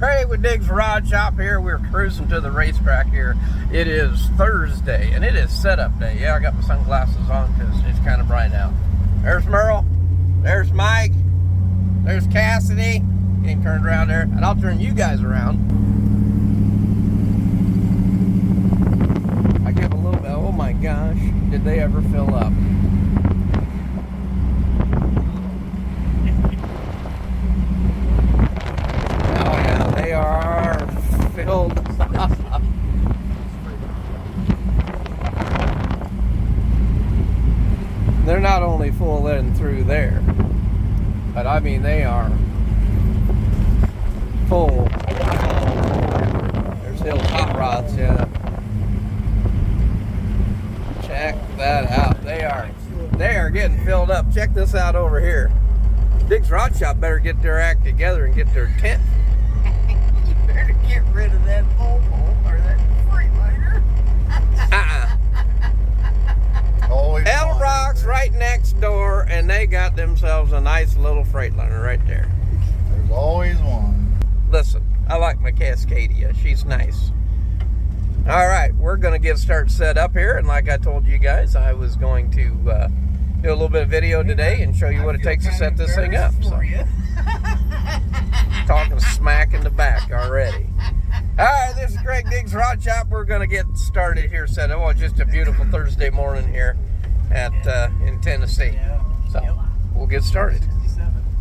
Craig with Diggs Rod Shop here. We're cruising to the racetrack here. It is Thursday, and it is setup day. Yeah, I got my sunglasses on because it's kind of bright out. There's Merle. There's Mike. There's Cassidy. Getting turned around there. And I'll turn you guys around. I give a little bit. Oh my gosh. Did they ever fill up? They are filled up. They're not only full in through there, but I mean they are full. There's Hill's hot rods, yeah. Check that out. They are getting filled up. Check this out over here. Diggs Rod Shop better get their act together and get their tent. Better get rid of that Volvo or that Freightliner. L Rock's right next door, and they got themselves a nice little Freightliner right there. There's always one. Listen, I like my Cascadia. She's nice. All right, we're going to get started set up here, and like I told you guys, I was going to do a little bit of video today and show you what it takes to set this thing up. So. Talking smack in the back already. Alright, this is Craig Diggs Rod Shop. We're going to get started here. Oh, just a beautiful Thursday morning here in Tennessee. So, we'll get started.